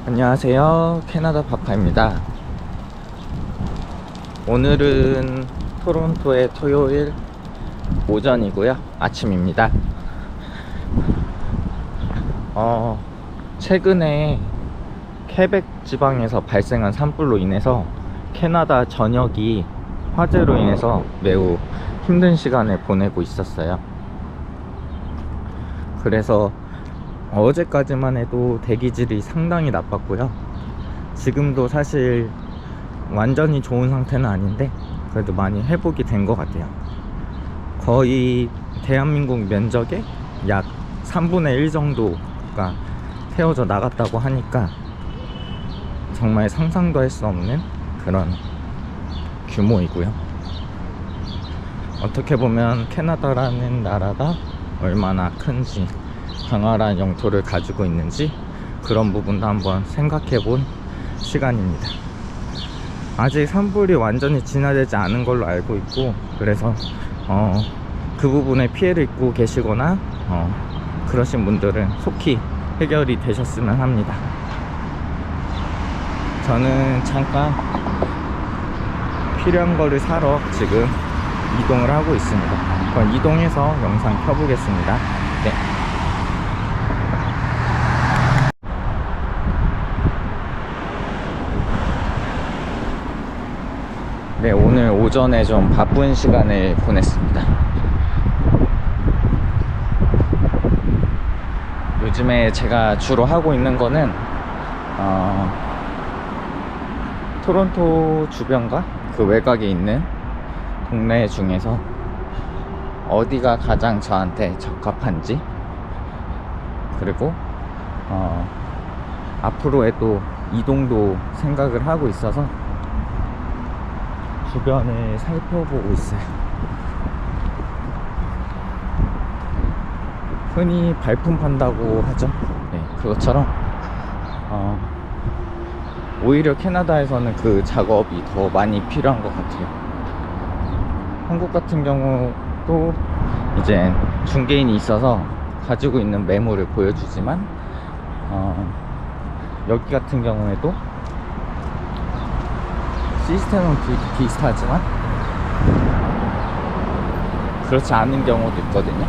안녕하세요, 캐나다 파파입니다. 오늘은 토론토의 토요일 오전이고요, 아침입니다. 최근에 케벡 지방에서 발생한 산불로 인해서 캐나다 전역이 화재로 인해서 매우 힘든 시간을 보내고 있었어요. 그래서 어제까지만 해도 대기질이 상당히 나빴고요. 지금도 사실 완전히 좋은 상태는 아닌데 그래도 많이 회복이 된 것 같아요. 거의 대한민국 면적의 약 3분의 1 정도가 태워져 나갔다고 하니까 정말 상상도 할 수 없는 그런 규모이고요. 어떻게 보면 캐나다라는 나라가 얼마나 큰지, 광활한 영토를 가지고 있는지 그런 부분도 한번 생각해 본 시간입니다. 아직 산불이 완전히 진화되지 않은 걸로 알고 있고, 그래서 그 부분에 피해를 입고 계시거나 그러신 분들은 속히 해결이 되셨으면 합니다. 저는 잠깐 필요한 거를 사러 지금 이동을 하고 있습니다. 그럼 이동해서 영상 켜보겠습니다. 네. 네, 오늘 오전에 좀 바쁜 시간을 보냈습니다. 요즘에 제가 주로 하고 있는 거는 토론토 주변과 그 외곽에 있는 동네 중에서 어디가 가장 저한테 적합한지, 그리고 앞으로의 또 이동도 생각을 하고 있어서 주변을 살펴보고 있어요. 흔히 발품 판다고 하죠. 네, 그것처럼 오히려 캐나다에서는 그 작업이 더 많이 필요한 것 같아요. 한국 같은 경우도 이제 중개인이 있어서 가지고 있는 매물을 보여주지만 여기 같은 경우에도 시스템은 비슷하지만 그렇지 않은 경우도 있거든요.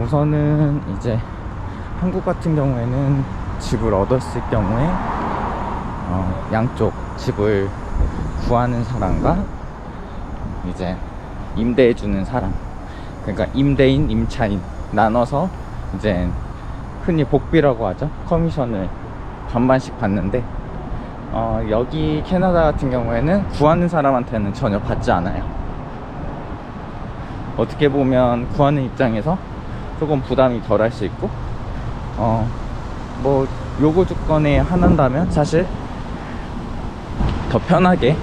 우선은 이제 한국 같은 경우에는 집을 얻었을 경우에 양쪽 집을 구하는 사람과 이제 임대해주는 사람, 그러니까 임대인, 임차인 나눠서 이제 흔히 복비라고 하죠. 커미션을 반반씩 받는데 여기 캐나다 같은 경우에는 구하는 사람한테는 전혀 받지 않아요. 어떻게 보면 구하는 입장에서 조금 부담이 덜 할 수 있고, 뭐 요구 조건에 한한다면 사실 더 편하게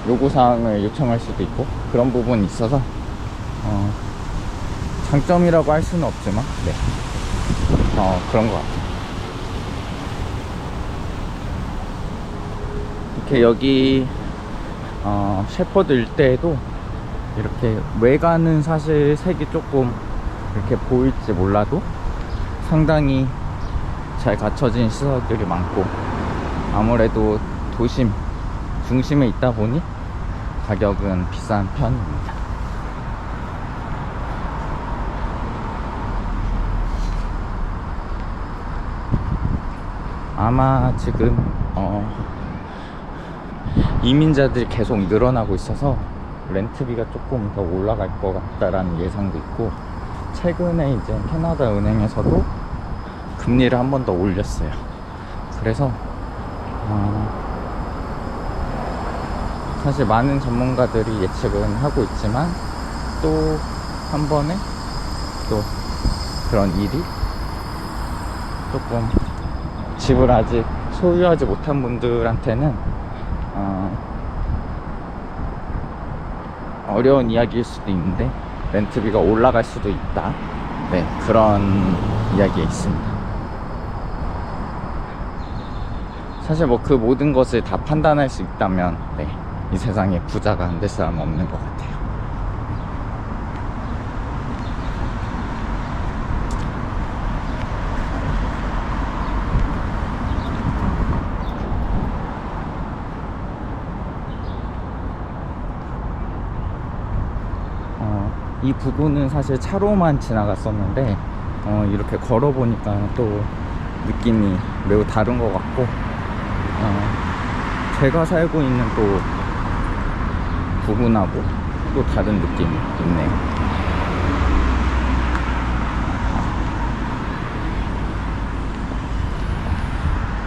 요구사항을 요청할 수도 있고 그런 부분이 있어서 장점이라고 할 수는 없지만 네, 그런 것 같아요. 이렇게 여기 셰퍼드 일대에도 이렇게 외관은 사실 색이 조금 이렇게 보일지 몰라도 상당히 잘 갖춰진 시설들이 많고, 아무래도 도심 중심에 있다 보니 가격은 비싼 편입니다. 아마 지금 이민자들이 계속 늘어나고 있어서 렌트비가 조금 더 올라갈 것 같다라는 예상도 있고, 최근에 이제 캐나다 은행에서도 금리를 한 번 더 올렸어요. 그래서 사실 많은 전문가들이 예측은 하고 있지만 또 한 번에 또 그런 일이 조금 집을 아직 소유하지 못한 분들한테는 어려운 이야기일 수도 있는데 렌트비가 올라갈 수도 있다. 네, 그런 이야기가 있습니다. 사실 뭐 그 모든 것을 다 판단할 수 있다면 네, 이 세상에 부자가 안 될 사람은 없는 것 같아요. 이 부분은 사실 차로만 지나갔었는데 이렇게 걸어보니까 또 느낌이 매우 다른 것 같고 제가 살고 있는 또 부분하고 또 다른 느낌이 있네요.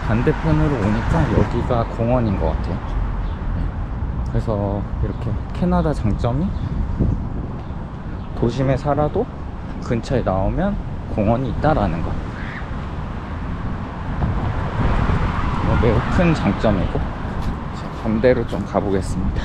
반대편으로 오니까 여기가 공원인 것 같아요. 그래서 이렇게 캐나다 장점이 도심에 살아도 근처에 나오면 공원이 있다라는 거. 매우 큰 장점이고. 반대로 좀 가보겠습니다.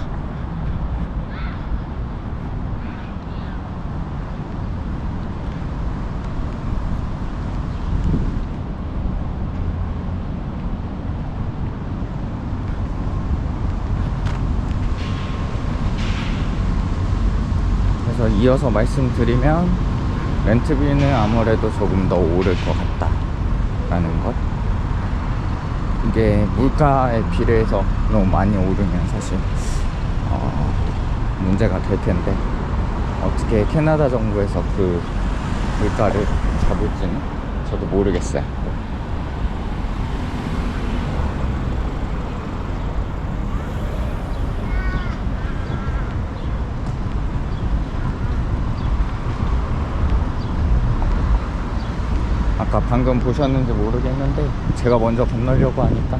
그래서 이어서 말씀드리면 렌트비는 아무래도 조금 더 오를 것 같다 라는 것. 이게 물가에 비례해서 너무 많이 오르면 사실 문제가 될 텐데 어떻게 캐나다 정부에서 그 물가를 잡을지는 저도 모르겠어요. 아까 방금 보셨는지 모르겠는데 제가 먼저 건너려고 하니까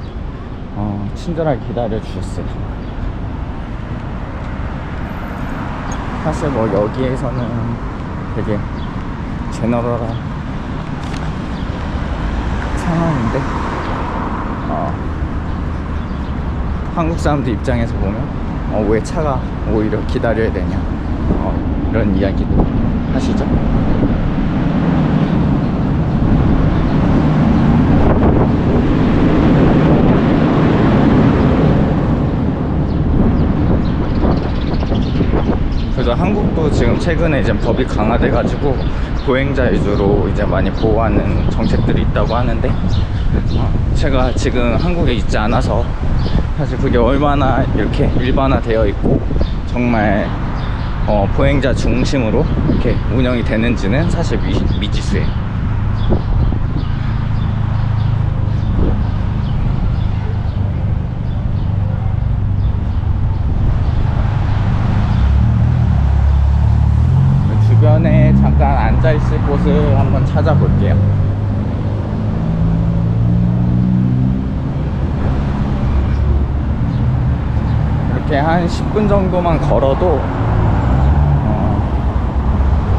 친절하게 기다려 주셨어요. 사실 뭐 여기에서는 되게 제너럴한 상황인데 한국 사람들 입장에서 보면 왜 차가 오히려 기다려야 되냐 이런 이야기도 하시죠. 그래서 한국도 지금 최근에 이제 법이 강화돼 가지고 보행자 위주로 이제 많이 보호하는 정책들이 있다고 하는데 제가 지금 한국에 있지 않아서 사실 그게 얼마나 이렇게 일반화되어 있고 정말 보행자 중심으로 이렇게 운영이 되는지는 사실 미지수예요. 주변에 잠깐 앉아있을 곳을 한번 찾아볼게요. 이렇게 한 10분 정도만 걸어도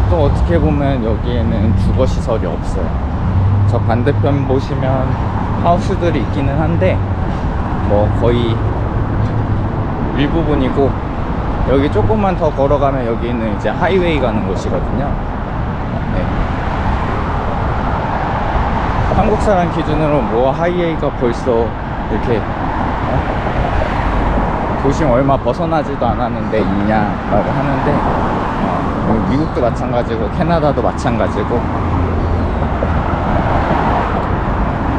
또 어떻게 보면 여기에는 주거시설이 없어요. 저 반대편 보시면 하우스들이 있기는 한데 뭐 거의 일부분이고, 여기 조금만 더 걸어가면 여기는 이제 하이웨이 가는 곳이거든요. 네. 한국 사람 기준으로 뭐 하이웨이가 벌써 이렇게 도심 얼마 벗어나지도 않았는데 있냐라고 하는데 미국도 마찬가지고 캐나다도 마찬가지고,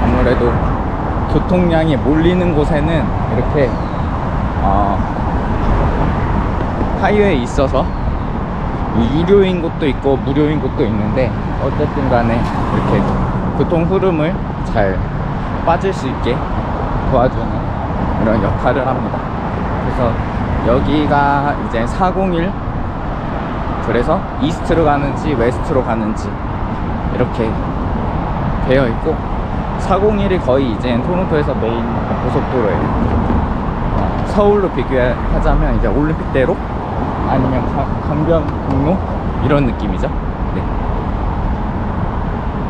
아무래도 교통량이 몰리는 곳에는 이렇게 하이웨이에 있어서 유료인 곳도 있고 무료인 곳도 있는데 어쨌든 간에 이렇게 교통 흐름을 잘 빠질 수 있게 도와주는 이런 역할을 합니다. 그래서 여기가 이제 401, 그래서 이스트로 가는지 웨스트로 가는지 이렇게 되어 있고, 401이 거의 이제 토론토에서 메인 고속도로예요. 서울로 비교하자면 이제 올림픽대로 아니면 강변북로 이런 느낌이죠. 네.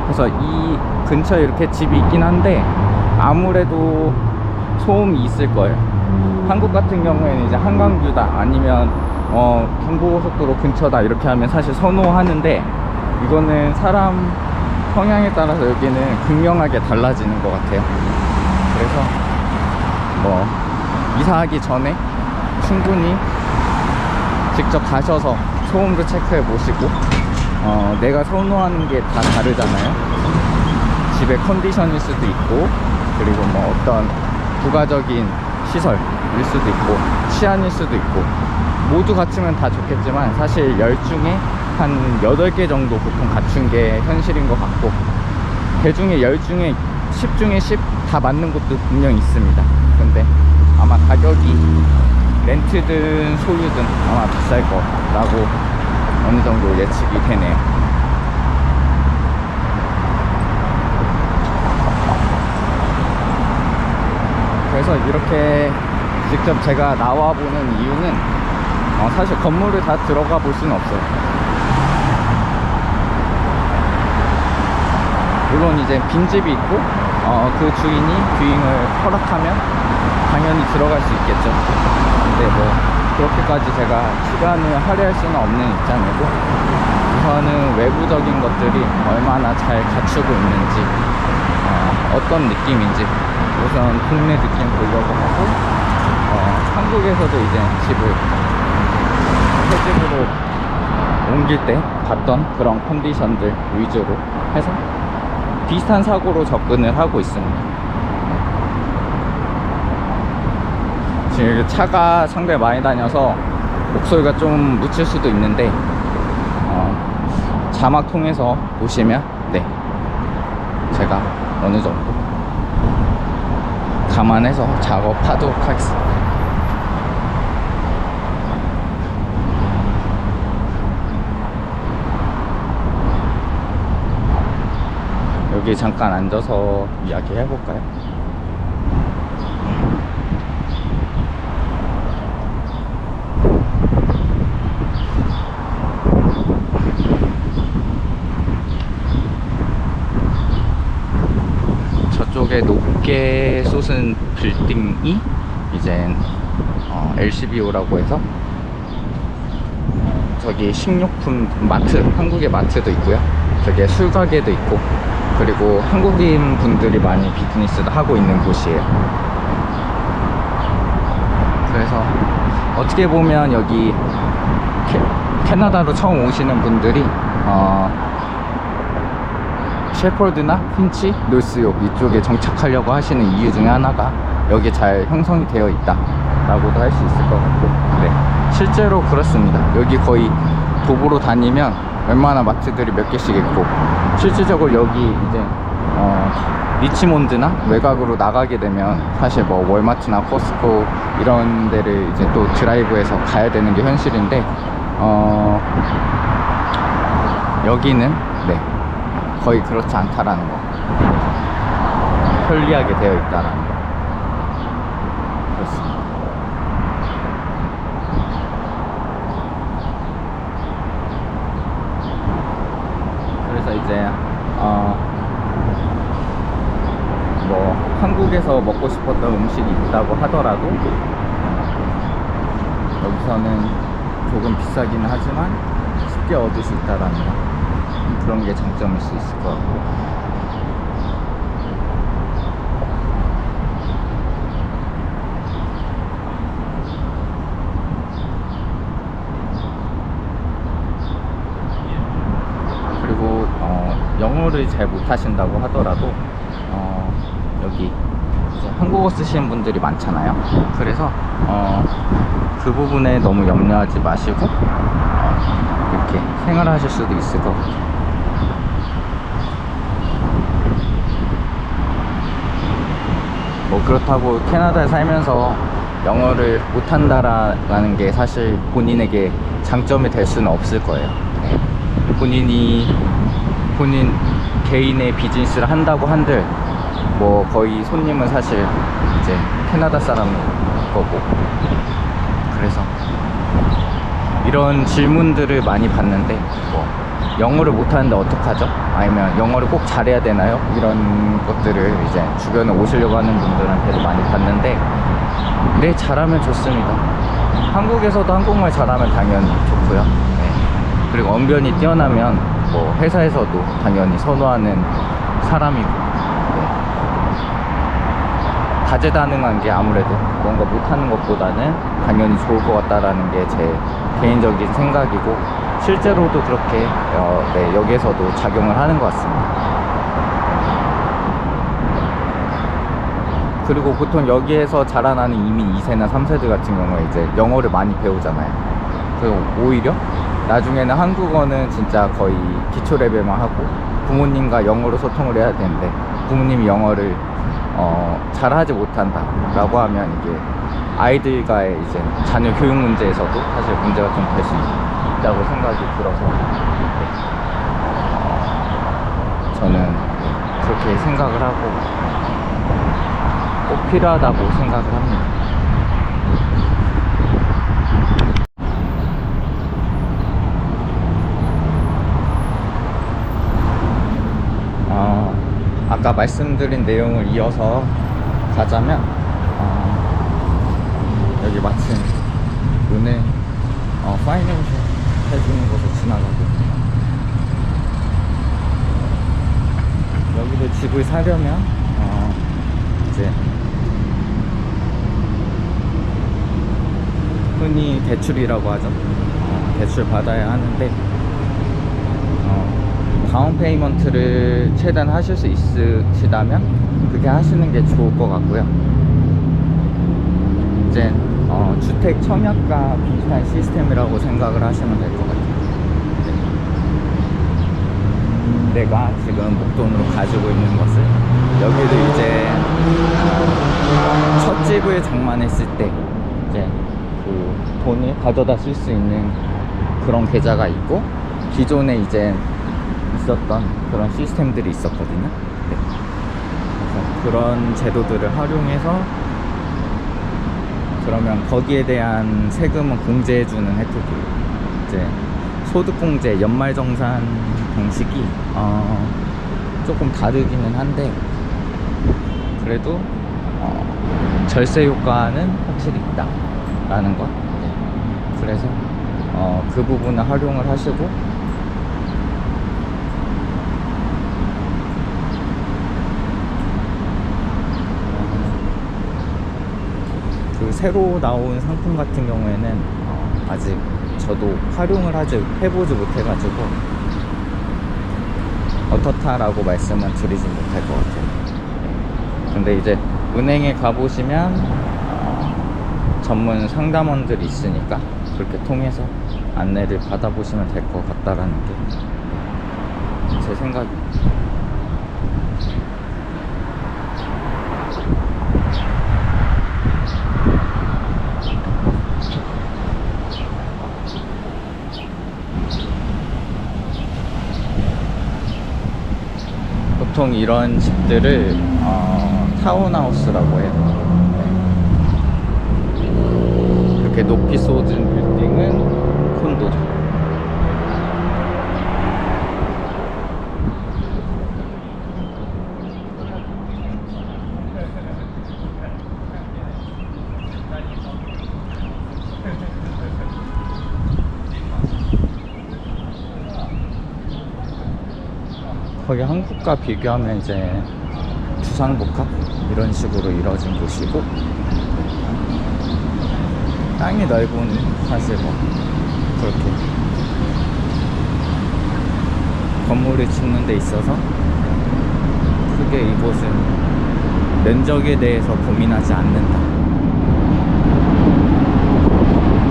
그래서 이 근처에 이렇게 집이 있긴 한데 아무래도 소음이 있을 거예요. 한국 같은 경우에는 이제 한강뷰다 아니면 경부고속도로 근처다 이렇게 하면 사실 선호하는데, 이거는 사람 성향에 따라서 여기는 극명하게 달라지는 것 같아요. 그래서 이사하기 전에 충분히 직접 가셔서 소음도 체크해 보시고 내가 선호하는 게 다 다르잖아요. 집의 컨디션일 수도 있고, 그리고 뭐 어떤 부가적인 시설일 수도 있고, 치안일 수도 있고, 모두 갖추면 다 좋겠지만 사실 10 중에 한 8개 정도 보통 갖춘 게 현실인 것 같고, 그 중에 10 중에 10 중에 10 다 맞는 곳도 분명 있습니다. 근데 아마 가격이 렌트든 소유든 아마 비쌀 거라고 어느 정도 예측이 되네요. 그래서 이렇게 직접 제가 나와보는 이유는 사실 건물을 다 들어가 볼 수는 없어요. 물론 이제 빈집이 있고 그 주인이 뷰잉을 허락하면 당연히 들어갈 수 있겠죠. 근데 뭐 그렇게까지 제가 시간을 할애할 수는 없는 입장이고, 우선은 외부적인 것들이 얼마나 잘 갖추고 있는지, 어떤 느낌인지 우선 국내 느낌 보려고 하고, 한국에서도 이제 집을 새 집으로 옮길 때 봤던 그런 컨디션들 위주로 해서 비슷한 사고로 접근을 하고 있습니다. 지금 차가 상당히 많이 다녀서 목소리가 좀 묻힐 수도 있는데 자막 통해서 보시면 제가 어느 정도 감안해서 작업하도록 하겠습니다. 여기 잠깐 앉아서 이야기 해볼까요? 저쪽에 높게 솟은 빌딩이 이제 LCBO라고 해서 저기 식료품 마트, 한국의 마트도 있고요, 저기 술가게도 있고, 그리고 한국인 분들이 많이 비즈니스도 하고 있는 곳이에요. 그래서 어떻게 보면 여기 캐나다로 처음 오시는 분들이 셰퍼드나 핀치, 노스욕 이쪽에 정착하려고 하시는 이유 중에 하나가 여기 잘 형성이 되어 있다 라고도 할 수 있을 것 같고, 실제로 그렇습니다. 여기 거의 도보로 다니면 웬만한 마트들이 몇 개씩 있고, 실질적으로 여기 이제 리치몬드나 외곽으로 나가게 되면 사실 뭐 월마트나 코스코 이런 데를 이제 또 드라이브해서 가야 되는 게 현실인데, 여기는 거의 그렇지 않다라는 거, 편리하게 되어 있다라는 거. 그렇습니다. 그래서 이제 뭐 한국에서 먹고 싶었던 음식이 있다고 하더라도 여기서는 조금 비싸기는 하지만 쉽게 얻을 수 있다라는 거, 그런 게 장점일 수 있을 것 같고, 그리고 영어를 잘 못하신다고 하더라도 여기 이제 한국어 쓰시는 분들이 많잖아요. 그래서 그 부분에 너무 염려하지 마시고 이렇게 생활하실 수도 있을 것 같아요. 뭐 그렇다고 캐나다에 살면서 영어를 못한다라는 게 사실 본인에게 장점이 될 수는 없을 거예요. 본인 개인의 비즈니스를 한다고 한들 뭐 거의 손님은 사실 이제 캐나다 사람일 거고, 그래서 이런 질문들을 많이 받는데, 뭐 영어를 못하는데 어떡하죠? 아니면 영어를 꼭 잘해야 되나요? 이런 것들을 이제 주변에 오시려고 하는 분들한테도 많이 받는데, 네, 잘하면 좋습니다. 한국에서도 한국말 잘하면 당연히 좋고요. 그리고 언변이 뛰어나면 뭐 회사에서도 당연히 선호하는 사람이고, 다재다능한 게 아무래도 뭔가 못하는 것보다는 당연히 좋을 것 같다라는 게 제 개인적인 생각이고, 실제로도 그렇게 네, 여기에서도 작용을 하는 것 같습니다. 그리고 보통 여기에서 자라나는 이민 2세나 3세들 같은 경우에 이제 영어를 많이 배우잖아요. 그리고 오히려 나중에는 한국어는 진짜 거의 기초 레벨만 하고 부모님과 영어로 소통을 해야 되는데, 부모님이 영어를 잘하지 못한다 라고 하면 이게 아이들과의 이제 자녀 교육 문제에서도 사실 문제가 좀 될 수 있다고 생각이 들어서 저는 그렇게 생각을 하고 꼭 필요하다고 생각을 합니다. 아까 말씀드린 내용을 이어서 가자면 여기 마침 은행 파이낸셜 해주는 곳을 지나가고, 여기도 집을 사려면 이제 흔히 대출이라고 하죠. 대출 받아야 하는데 다운 페이먼트를 최대한 하실 수 있으시다면 그렇게 하시는 게 좋을 것 같고요. 이제 주택 청약과 비슷한 시스템이라고 생각을 하시면 될 것 같아요. 내가 지금 목돈으로 가지고 있는 것을 여기도 이제 첫 집을 장만했을 때 이제 그 돈을 가져다 쓸 수 있는 그런 계좌가 있고, 기존에 이제 있었던 그런 시스템들이 있었거든요. 네. 그래서 그런 제도들을 활용해서, 그러면 거기에 대한 세금은 공제해주는 혜택이, 이제 소득공제 연말정산 방식이 조금 다르기는 한데, 그래도 절세 효과는 확실히 있다라는 것. 네. 그래서 그 부분을 활용을 하시고, 그 새로 나온 상품 같은 경우에는 아직 저도 활용을 해보지 못해가지고 어떻다라고 말씀은 드리진 못할 것 같아요. 근데 이제 은행에 가보시면 전문 상담원들이 있으니까 그렇게 통해서 안내를 받아보시면 될 것 같다라는 게 제 생각입니다. 보통 이런 집들을 타운하우스라고 해요. 이렇게 높이 쏟은 빌딩은 콘도죠. 거기 한국과 비교하면 이제 주상복합 이런 식으로 이루어진 곳이고, 땅이 넓으니 사실 뭐 그렇게 건물을 짓는 데 있어서 크게 이곳은 면적에 대해서 고민하지 않는다.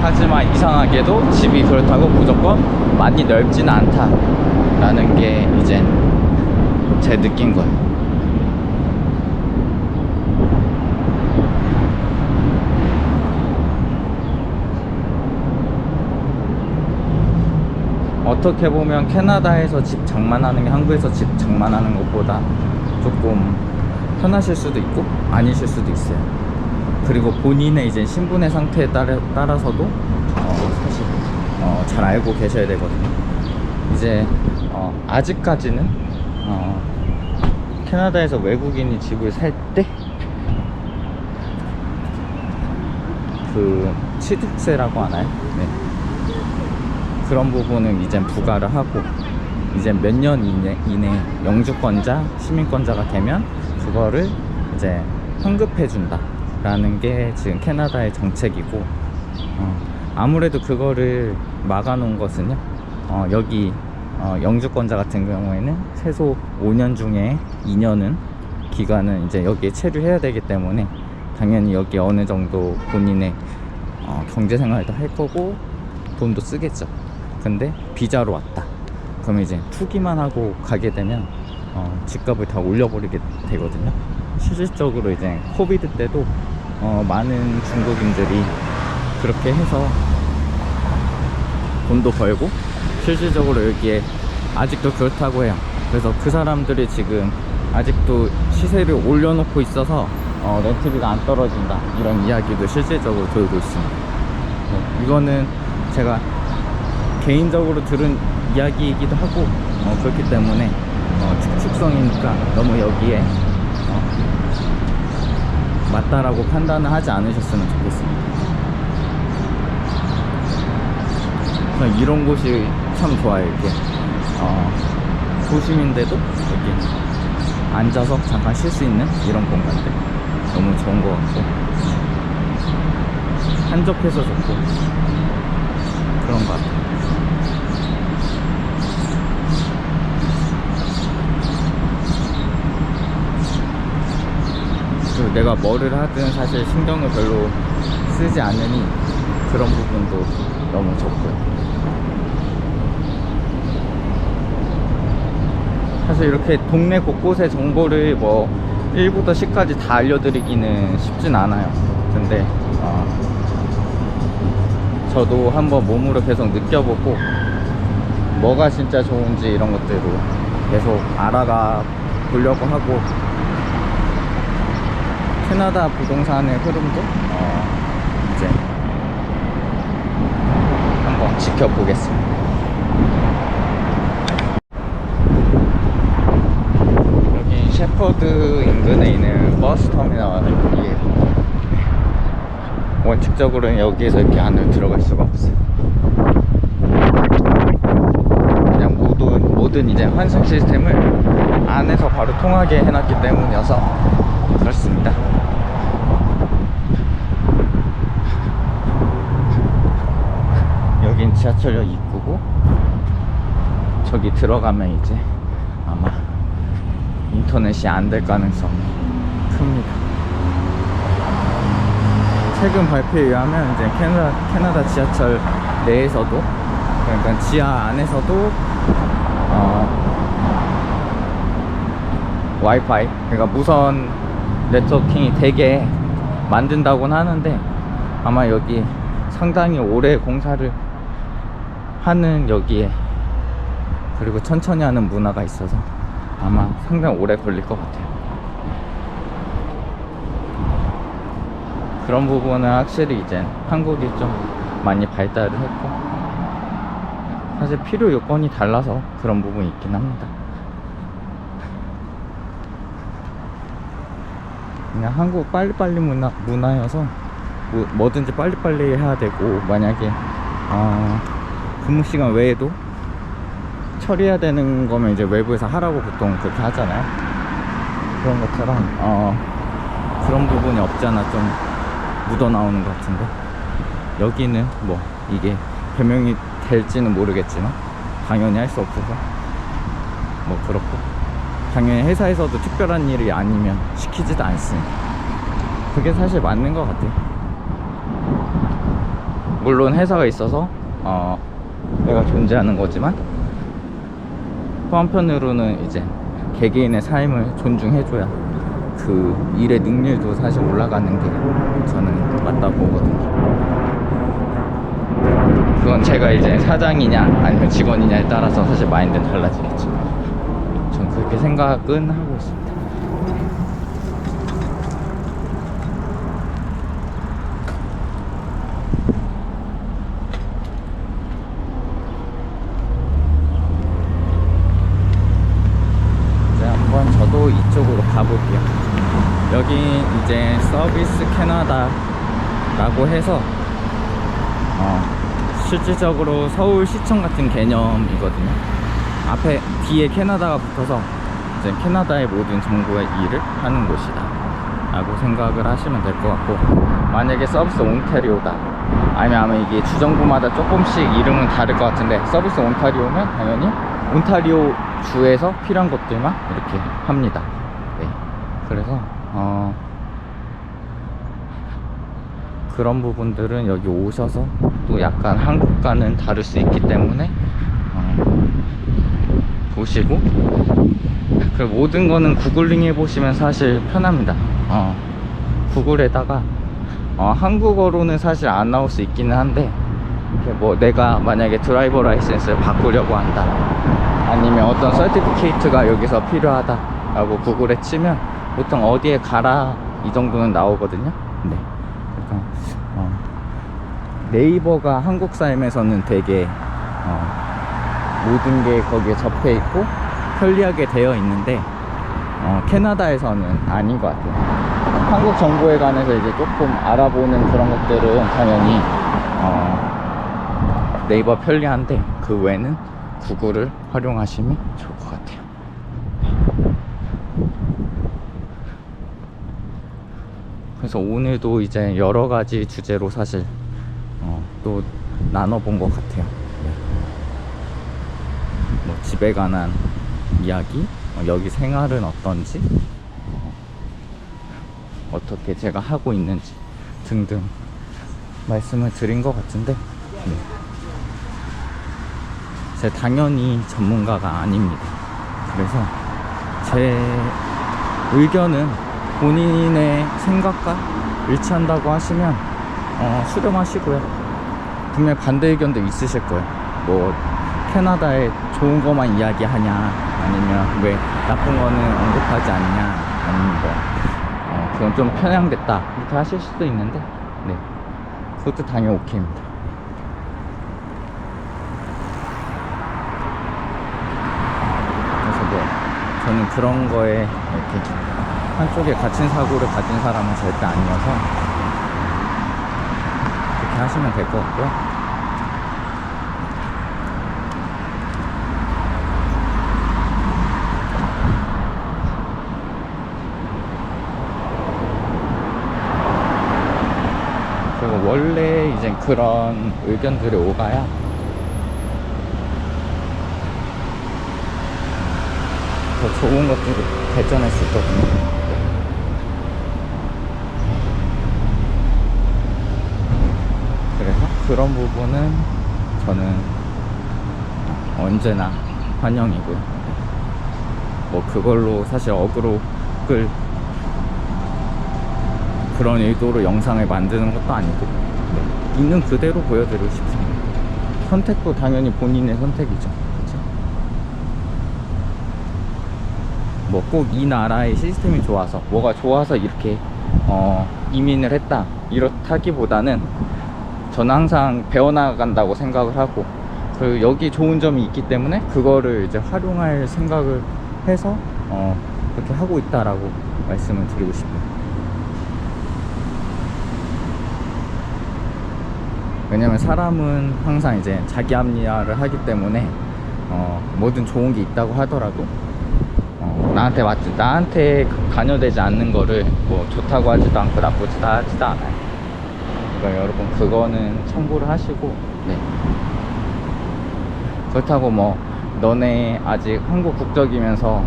하지만 이상하게도 집이 그렇다고 무조건 많이 넓지는 않다라는 게 이제 제 느낀 거예요. 어떻게 보면 캐나다에서 집 장만하는 게 한국에서 집 장만하는 것보다 조금 편하실 수도 있고 아니실 수도 있어요. 그리고 본인의 이제 신분의 상태에 따라서도 사실 잘 알고 계셔야 되거든요. 이제 아직까지는 캐나다에서 외국인이 집을 살 때 그 취득세라고 하나요? 네. 그런 부분은 이제 부과를 하고, 이제 몇 년 이내 영주권자, 시민권자가 되면 그거를 이제 환급해준다 라는 게 지금 캐나다의 정책이고, 아무래도 그거를 막아놓은 것은요, 여기 영주권자 같은 경우에는 최소 5년 중에 2년은 기간은 이제 여기에 체류해야 되기 때문에 당연히 여기 어느 정도 본인의 경제생활도 할 거고 돈도 쓰겠죠. 근데 비자로 왔다 그러면 이제 투기만 하고 가게 되면 집값을 다 올려버리게 되거든요. 실질적으로 이제 코비드 때도 많은 중국인들이 그렇게 해서 돈도 벌고 실질적으로 여기에 아직도 그렇다고 해요. 그래서 그 사람들이 지금 아직도 시세를 올려놓고 있어서 렌트비가 안 떨어진다 이런 이야기도 실질적으로 돌고 있습니다. 이거는 제가 개인적으로 들은 이야기이기도 하고 그렇기 때문에 축축성이니까 너무 여기에 맞다라고 판단을 하지 않으셨으면 좋겠습니다. 저는 이런 곳이 참 좋아요. 이렇게 도심인데도 여기 앉아서 잠깐 쉴 수 있는 이런 공간들 너무 좋은 것 같고, 한적해서 좋고 그런 것 같아요. 그리고 내가 뭐를 하든 사실 신경을 별로 쓰지 않으니 그런 부분도 너무 좋고요. 사실 이렇게 동네 곳곳의 정보를 뭐 1부터 10까지 다 알려드리기는 쉽진 않아요. 근데 저도 한번 몸으로 계속 느껴보고 뭐가 진짜 좋은지 이런 것들을 계속 알아가 보려고 하고, 캐나다 부동산의 흐름도 이제 한번 지켜보겠습니다. 여기 셰퍼드 인근에 있는 버스 터미널이에요. 원칙적으로는 여기에서 이렇게 안으로 들어갈 수가 없어요. 그냥 모든 이제 환승 시스템을 안에서 바로 통하게 해놨기 때문이어서 그렇습니다. 여긴 지하철역 입구고, 저기 들어가면 이제 아마 인터넷이 안 될 가능성이 큽니다. 최근 발표에 의하면 이제 캐나다 지하철 내에서도, 그러니까 지하 안에서도 와이파이, 그러니까 무선 네트워킹이 되게 만든다고는 하는데, 아마 여기 상당히 오래 공사를 하는 여기에, 그리고 천천히 하는 문화가 있어서 아마 상당히 오래 걸릴 것 같아요. 그런 부분은 확실히 이제 한국이 좀 많이 발달을 했고, 사실 필요 요건이 달라서 그런 부분이 있긴 합니다. 그냥 한국 빨리빨리 문화여서 뭐든지 빨리빨리 해야 되고, 만약에 근무시간 외에도 처리해야 되는 거면 이제 외부에서 하라고 보통 그렇게 하잖아요. 그런 것처럼 그런 부분이 없지 않아 좀 묻어나오는 것 같은데, 여기는 뭐 이게 변명이 될지는 모르겠지만 당연히 할 수 없어서 뭐 그렇고, 당연히 회사에서도 특별한 일이 아니면 시키지도 않습니다. 그게 사실 맞는 것 같아요. 물론 회사가 있어서 내가 존재하는 거지만, 또 한편으로는 이제 개개인의 삶을 존중해줘야 그 일의 능률도 사실 올라가는 게 저는 맞다고 보거든요. 그건 제가 이제 사장이냐 아니면 직원이냐에 따라서 사실 마인드는 달라지겠죠. 전 그렇게 생각은 하고 있습니다. 이제 한번 저도 이쪽으로 가볼게요. 여기 이제 서비스 캐나다라고 해서 실질적으로 서울시청 같은 개념이거든요. 뒤에 캐나다가 붙어서 이제 캐나다의 모든 정부의 일을 하는 곳이다 라고 생각을 하시면 될 것 같고, 만약에 서비스 온타리오다 아니면 이게 주정부마다 조금씩 이름은 다를 것 같은데, 서비스 온타리오면 당연히 온타리오 주에서 필요한 것들만 이렇게 합니다. 네. 그래서 그런 부분들은 여기 오셔서 또 약간 한국과는 다를 수 있기 때문에 보시고, 그리고 모든 거는 구글링 해보시면 사실 편합니다. 구글에다가 한국어로는 사실 안 나올 수 있기는 한데, 뭐 내가 만약에 드라이버 라이센스를 바꾸려고 한다, 아니면 어떤 서티피케이트가 여기서 필요하다 라고 구글에 치면 보통 어디에 가라 이 정도는 나오거든요. 네. 그러니까 네이버가 한국 삶에서는 되게 모든 게 거기에 접해 있고 편리하게 되어 있는데, 캐나다에서는 아닌 것 같아요. 한국 정보에 관해서 이제 조금 알아보는 그런 것들은 당연히 네이버 편리한데, 그 외에는 구글을 활용하시면 좋을 것 같아요. 그래서 오늘도 이제 여러 가지 주제로 사실 또 나눠본 것 같아요. 네. 뭐 집에 관한 이야기, 여기 생활은 어떤지, 어떻게 제가 하고 있는지 등등 말씀을 드린 것 같은데, 네. 제가 당연히 전문가가 아닙니다. 그래서 제 의견은 본인의 생각과 일치한다고 하시면 수렴하시고요. 분명히 반대 의견도 있으실 거예요. 뭐 캐나다에 좋은 것만 이야기하냐, 아니면 왜 나쁜 거는 언급하지 않냐, 아니면 뭐 그건 좀 편향됐다 이렇게 하실 수도 있는데, 네, 그것도 당연히 오케이입니다. 그래서 뭐 저는 그런 거에 이렇게 한쪽에 갇힌 사고를 가진 사람은 절대 아니어서 그렇게 하시면 될 것 같고요. 그리고 원래 이제 그런 의견들이 오가야 더 좋은 것들이 발전할 수 있거든요. 그래서 그런 부분은 저는 언제나 환영이고요. 뭐 그걸로 사실 어그로 끌 그런 의도로 영상을 만드는 것도 아니고, 네, 있는 그대로 보여드리고 싶습니다. 선택도 당연히 본인의 선택이죠. 그렇죠? 뭐 꼭 이 나라의 시스템이 좋아서, 뭐가 좋아서 이렇게 이민을 했다 이렇다기보다는 저는 항상 배워나간다고 생각을 하고, 그리고 여기 좋은 점이 있기 때문에 그거를 이제 활용할 생각을 해서 그렇게 하고 있다라고 말씀을 드리고 싶어요. 왜냐면 사람은 항상 이제 자기 합리화를 하기 때문에 뭐든 좋은 게 있다고 하더라도 나한테 관여되지 않는 거를 뭐 좋다고 하지도 않고 나쁘지도 하지도 않아요. 그러니까 여러분 그거는 참고를 하시고, 네. 그렇다고 뭐 너네 아직 한국 국적이면서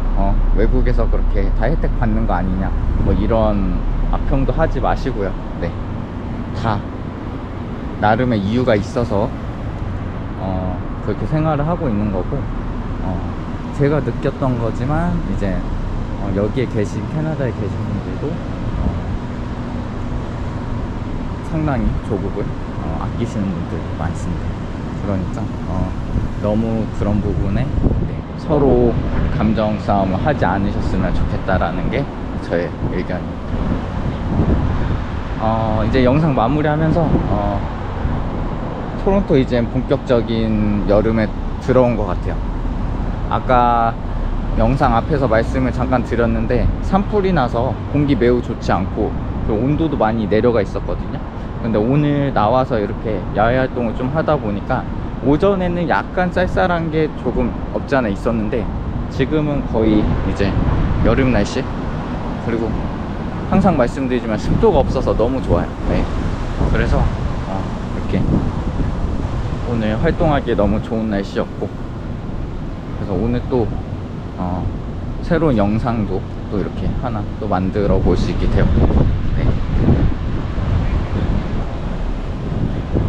외국에서 그렇게 다 혜택 받는 거 아니냐, 뭐 이런 악평도 하지 마시고요. 네. 다 나름의 이유가 있어서 그렇게 생활을 하고 있는 거고, 제가 느꼈던 거지만 이제 여기에 계신, 캐나다에 계신 분들도 상당히 조국을 아끼시는 분들이 많습니다. 그러니까 너무 그런 부분에 서로 감정 싸움을 하지 않으셨으면 좋겠다라는 게 저의 의견입니다. 이제 영상 마무리하면서 토론토 이제 본격적인 여름에 들어온 것 같아요. 아까 영상 앞에서 말씀을 잠깐 드렸는데, 산불이 나서 공기 매우 좋지 않고 온도도 많이 내려가 있었거든요. 근데 오늘 나와서 이렇게 야외 활동을 좀 하다 보니까 오전에는 약간 쌀쌀한 게 조금 없지 않아 있었는데, 지금은 거의 이제 여름 날씨, 그리고 항상 말씀드리지만 습도가 없어서 너무 좋아요. 네. 그래서 이렇게 오늘 활동하기에 너무 좋은 날씨였고, 그래서 오늘 또 새로운 영상도 또 이렇게 하나 또 만들어 볼 수 있게 되었고, 네.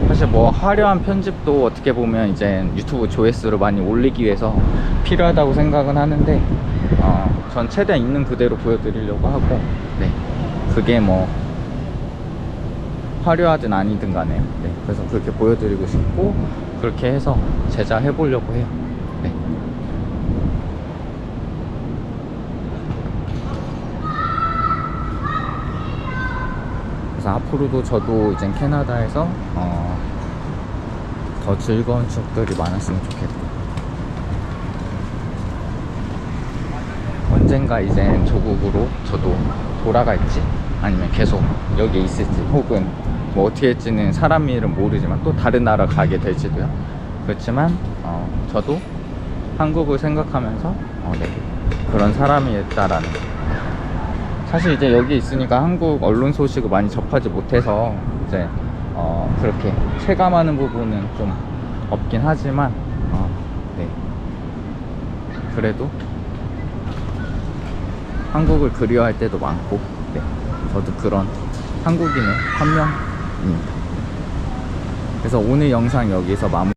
사실 뭐 화려한 편집도 어떻게 보면 이제 유튜브 조회수를 많이 올리기 위해서 필요하다고 생각은 하는데, 전 최대한 있는 그대로 보여드리려고 하고, 네. 그게 뭐 화려하든 아니든 간에요. 네. 그래서 그렇게 보여드리고 싶고, 그렇게 해서 제작해 보려고 해요. 네. 그래서 앞으로도 저도 이제 캐나다에서 더 즐거운 추억들이 많았으면 좋겠고, 언젠가 이제 조국으로 저도 돌아갈지 아니면 계속 여기에 있을지, 혹은 뭐 어떻게 할지는 사람 일은 모르지만 또 다른 나라 가게 될지도요. 그렇지만 저도 한국을 생각하면서 네, 그런 사람이었다라는 거. 사실 이제 여기 있으니까 한국 언론 소식을 많이 접하지 못해서 이제 그렇게 체감하는 부분은 좀 없긴 하지만 네. 그래도 한국을 그리워할 때도 많고, 네. 저도 그런 한국인의 한 명입니다. 그래서 오늘 영상 여기서 마무리.